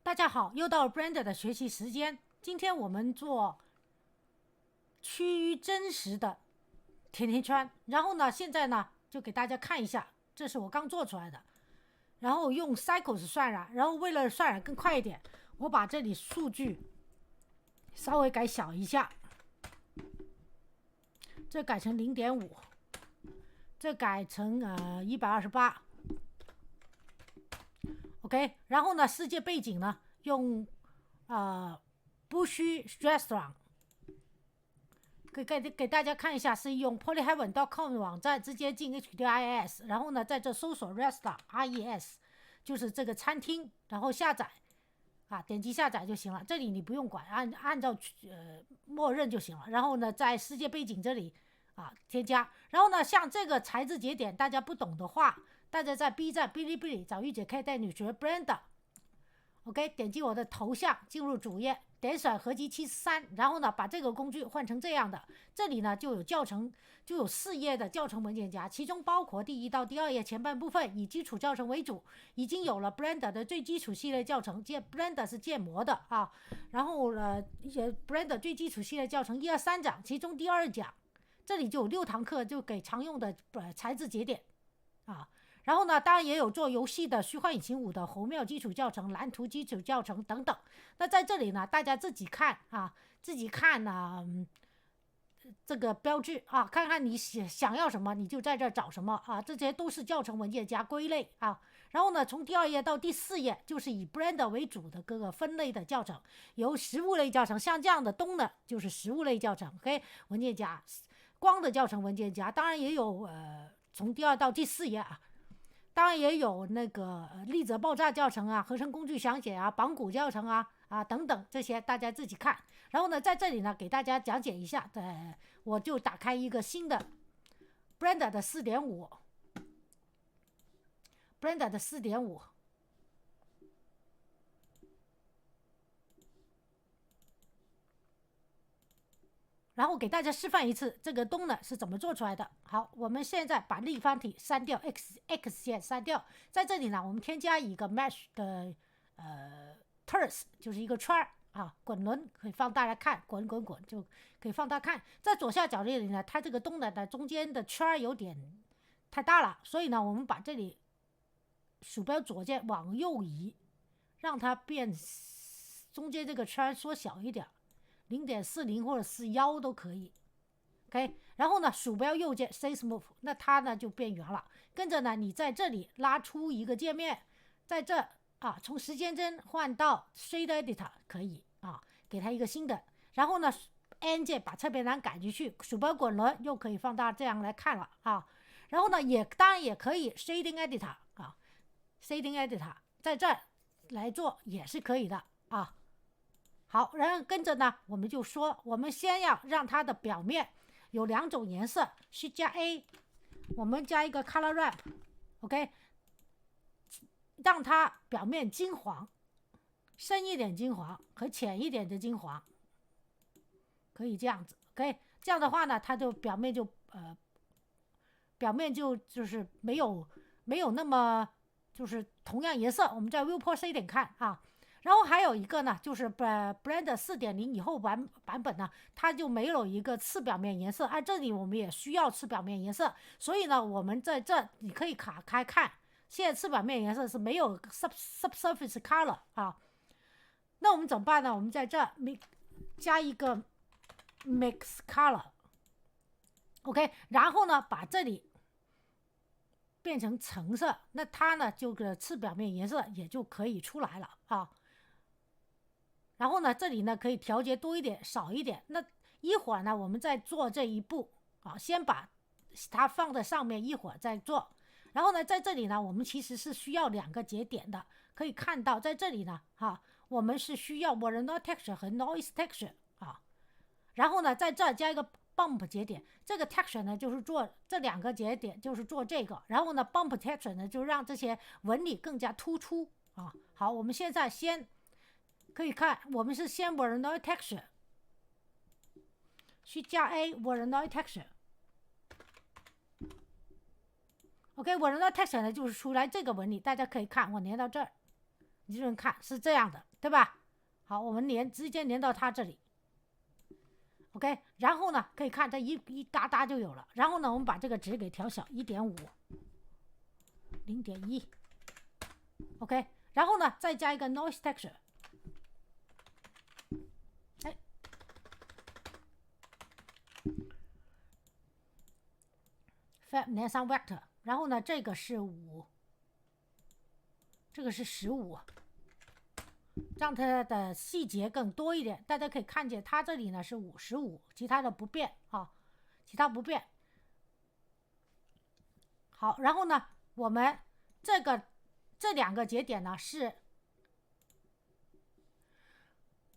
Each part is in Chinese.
大家好，又到了 Blender 的学习时间。今天我们做趋于真实的甜甜圈，然后呢，现在呢就给大家看一下，这是我刚做出来的。然后用 Cycles 渲染，然后为了渲染更快一点，我把这里数据稍微改小一下，这改成0.5，这改成128。OK， 然后呢，世界背景呢用Bushy Restaurant， 给大家看一下，是用 polyheaven.com 的网站直接进 HTTPS， 然后呢在这搜索 Restaurant RES， 就是这个餐厅，然后下载点击下载就行了，这里你不用管，按照默认就行了。然后呢在世界背景这里添加，然后呢像这个材质节点大家不懂的话，大家在 B 站、哔哩哔哩找御姐可以带你学 Blender。OK， 点击我的头像，进入主页，点选合集73，然后呢，把这个工具换成这样的。这里呢就有教程，就有4页的教程文件夹，其中包括第1到第2页前半部分以基础教程为主，已经有了 Blender 的最基础系列教程，Blender 是建模的然后Blender 最基础系列教程1、2、3讲，其中第2讲，这里就有6堂课，就给常用的材质节点然后呢，当然也有做游戏的虚幻引擎5的侯庙基础教程、蓝图基础教程等等。那在这里呢，大家自己看这个标志看看你想要什么，你就在这找什么这些都是教程文件夹归类然后呢，从第2页到第4页就是以 Blender 为主的各个分类的教程，由实物类教程，像这样的东呢就是实物类教程 ，OK 文件夹，光的教程文件夹，当然也有从第2到第4页当然也有那个粒子爆炸教程合成工具详解绑骨教程等等，这些大家自己看。然后呢，在这里呢给大家讲解一下，我就打开一个新的 Blender 的 4.5， Blender 的 4.5。然后给大家示范一次这个东呢是怎么做出来的。好，我们现在把立方体删掉 ，X 线删掉，在这里呢，我们添加一个 Mesh 的Turns， 就是一个圈滚轮可以放大来看，滚就可以放大看。在左下角这里呢，它这个东的中间的圈有点太大了，所以呢，我们把这里鼠标左键往右移，让它变中间这个圈缩小一点。0.40或者41都可以 ，OK。然后呢，鼠标右键 Say Move， 那它呢就变圆了。跟着呢，你在这里拉出一个界面，在这从时间帧换到 Shade Editor 可以给它一个新的。然后呢 ，N 键把侧边栏赶进去，鼠标滚轮又可以放大，这样来看了然后呢，当然也可以 Shading Editor，Shading Editor 在这来做也是可以的好，然后跟着呢，我们就说，我们先要让它的表面有2种颜色，Shift 加 A， 我们加一个 Color Ramp，OK， 让它表面金黄，深一点金黄和浅一点的金黄，可以这样子 ，OK， 这样的话呢，它就表面就是没有那么就是同样颜色，我们在 Viewport C 点看然后还有一个呢，就是 Blender 4.0 以后版本呢，它就没有一个次表面颜色。这里我们也需要次表面颜色，所以呢，我们在这你可以卡开看，现在次表面颜色是没有 subsurface color 那我们怎么办呢？我们在这加一个 mix color，OK， 然后呢，把这里变成橙色，那它呢，这个次表面颜色也就可以出来了然后呢，这里呢可以调节多一点、少一点。那一会儿呢，我们再做这一步先把它放在上面，一会儿再做。然后呢，在这里呢，我们其实是需要2个节点的。可以看到，在这里呢，我们是需要 Voronoi Texture 和 Noise Texture 然后呢，在这加一个 Bump 节点，这个 Texture 呢就是做这2个节点，就是做这个。然后呢 ，Bump Texture 呢就让这些纹理更加突出好，我们现在先。可以看，我们是先 Voronoi Texture， 去加 A Voronoi Texture。OK， Voronoi Texture 呢就是出来这个纹理，大家可以看，我连到这儿你就能看是这样的，对吧？好，我们直接连到它这里 ，OK。然后呢，可以看这一嘎哒就有了。然后呢，我们把这个值给调小1.5、0.1，OK。然后呢，再加一个 noise texture， 哎 ，Fab 连上 vector， 然后呢，这个是5，这个是15。让它的细节更多一点，大家可以看见它这里呢是55，其他的不变啊，其他不变。好，然后呢，我们这两个节点呢是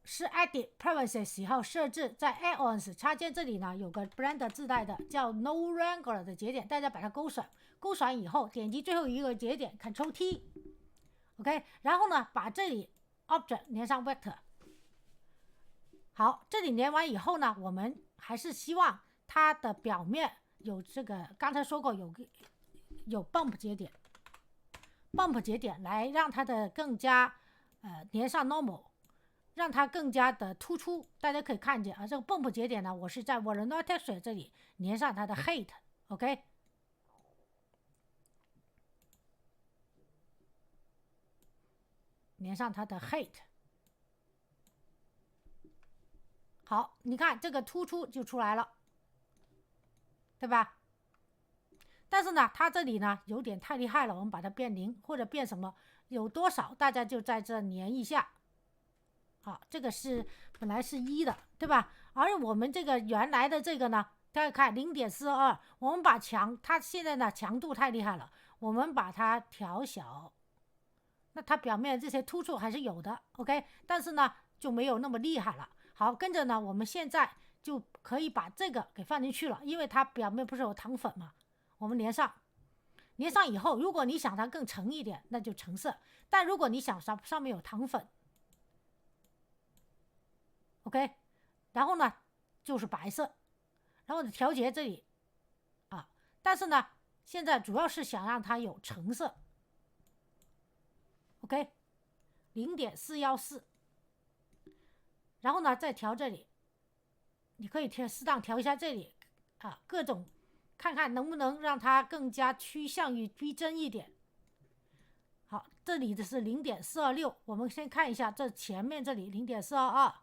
edit preferences 喜好设置，在 add-ons 插件这里呢有个 Blender 自带的叫 No Wrangler 的节点，大家把它勾选，勾选以后点击最后一个节点 Ctrl T，OK， 然后呢把这里 Object 连上 Vector。好，这里连完以后呢，我们还是希望它的表面有这个，刚才说过有 bump 节点，bump 节点来让它的更加连上 normal， 让它更加的突出。大家可以看见啊，这个 bump 节点呢，我是在 Voronoi Texture 这里连上它的 height，OK，连上它的 height。好，你看这个突出就出来了，对吧？但是呢，它这里呢有点太厉害了，我们把它变0或者变什么，有多少大家就在这连一下。好，这个是本来是1的，对吧？而我们这个原来的这个呢，大家看0.42，我们把它现在呢强度太厉害了，我们把它调小，那它表面这些突触还是有的 ，OK， 但是呢就没有那么厉害了。好，跟着呢，我们现在就可以把这个给放进去了，因为它表面不是有糖粉嘛，我们连上以后，如果你想它更橙一点，那就橙色；但如果你想上面有糖粉 ，OK， 然后呢就是白色，然后调节这里啊，但是呢，现在主要是想让它有橙色 ，OK， 0.414，然后呢再调这里，你可以适当调一下这里啊，各种看看能不能让它更加趋向于逼真一点。好，这里的是0.426，我们先看一下这前面这里0.422。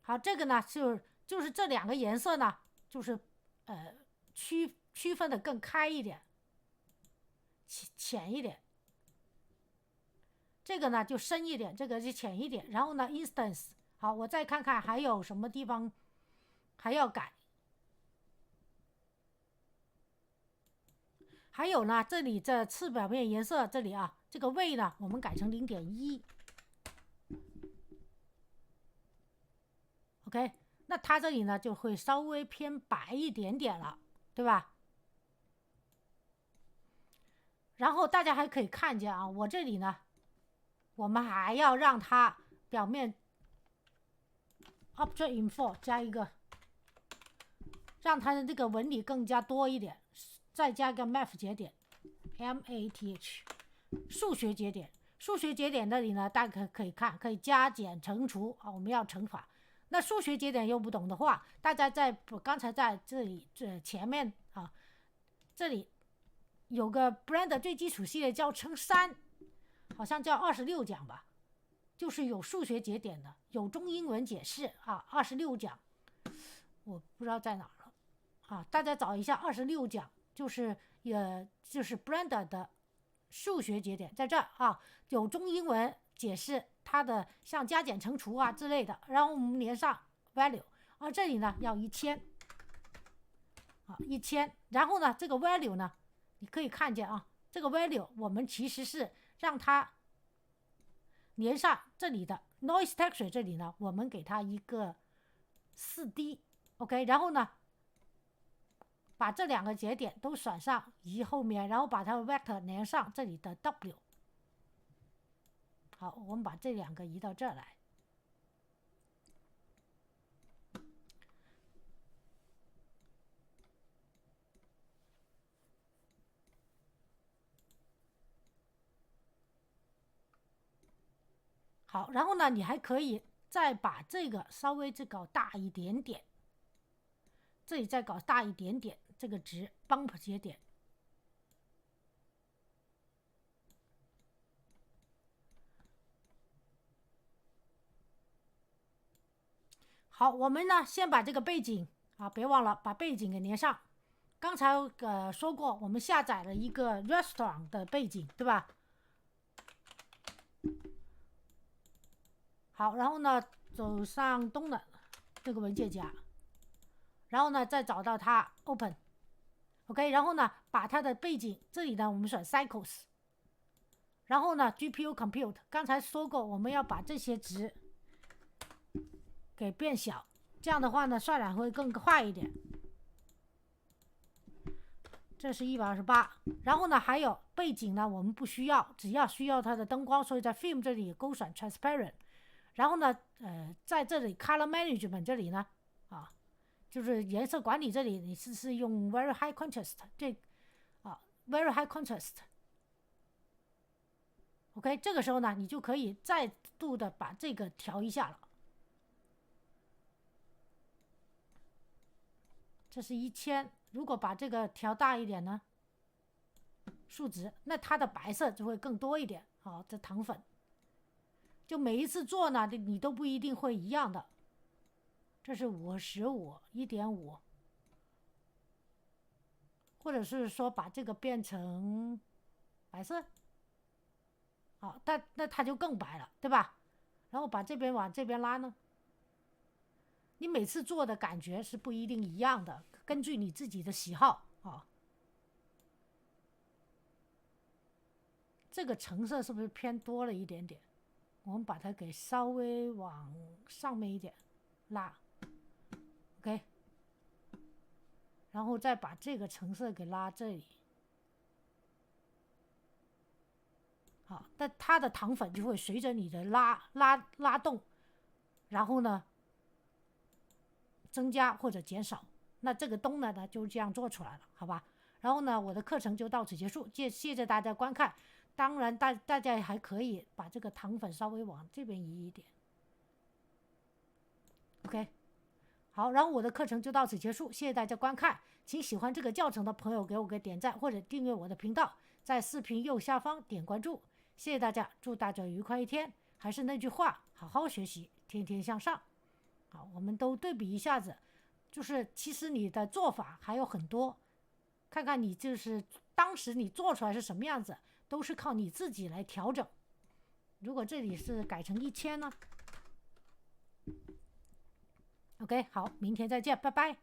好，这个呢就是这两个颜色呢，就是区分的更开一点，浅一点。这个呢就深一点，这个就浅一点。然后呢 ，instance， 好，我再看看还有什么地方还要改。还有呢，这里这次表面颜色这里啊，这个位呢，我们改成0.1。OK， 那它这里呢就会稍微偏白一点点了，对吧？然后大家还可以看见啊，我这里呢，我们还要让它表面 Object Info 加一个，让它的这个纹理更加多一点，再加一个 Math 节点 ，Math 数学节点。数学节点这里呢，大家可以看，可以加减乘除啊，我们要乘法。那数学节点又不懂的话，大家刚才在这里前面啊，这里有个 Blender 最基础系列叫乘3，好像叫26讲吧，就是有数学节点的，有中英文解释啊，26讲，我不知道在哪了啊，大家找一下26讲，就是Blender 的数学节点在这儿啊，有中英文解释它的像加减乘除啊之类的，然后我们连上 value， 而这里呢要1000，啊1000，然后呢这个 value 呢，你可以看见啊，这个 value 我们其实是让它连上这里的 noise texture， 这里呢我们给它一个4D，OK， 然后呢把这两个节点都选上移后面，然后把它的 vector 连上这里的 W。好，我们把这两个移到这儿来。好，然后呢，你还可以再把这个稍微再搞大一点点，这里再搞大一点点，这个值 bump 节点。好，我们呢先把这个背景啊，别忘了把背景给连上。刚才说过，我们下载了一个 restaurant 的背景，对吧？好，然后呢，走上东的这个文件夹，然后呢，再找到它 open，OK，然后呢，把它的背景这里呢，我们选 cycles， 然后呢 GPU compute， 刚才说过我们要把这些值给变小，这样的话呢，渲染会更快一点。这是128，然后呢，还有背景呢，我们不需要，只要需要它的灯光，所以在 Film 这里勾选 Transparent， 然后呢，在这里 Color Management 这里呢，啊，就是颜色管理这里，你是用 Very High Contrast Very High Contrast。OK， 这个时候呢，你就可以再度的把这个调一下了。这是1000，如果把这个调大一点呢，数值，那它的白色就会更多一点。好，这糖粉，就每一次做呢，你都不一定会一样的。这是55 1.5，或者是说把这个变成白色，好，那它就更白了，对吧？然后把这边往这边拉呢，你每次做的感觉是不一定一样的，根据你自己的喜好啊。这个橙色是不是偏多了一点点？我们把它给稍微往上面一点拉 ，OK， 然后再把这个橙色给拉这里。好，那它的糖粉就会随着你的拉动，然后呢增加或者减少。那这个东呢就这样做出来了，好吧？然后呢，我的课程就到此结束，谢谢大家观看。当然大家还可以把这个糖粉稍微往这边移一点 ，OK。好，然后我的课程就到此结束，谢谢大家观看。请喜欢这个教程的朋友给我个点赞或者订阅我的频道，在视频右下方点关注。谢谢大家，祝大家愉快一天。还是那句话，好好学习，天天向上。好，我们都对比一下子，就是其实你的做法还有很多，看看你就是当时你做出来是什么样子，都是靠你自己来调整。如果这里是改成1000呢？OK， 好，明天再见，拜拜。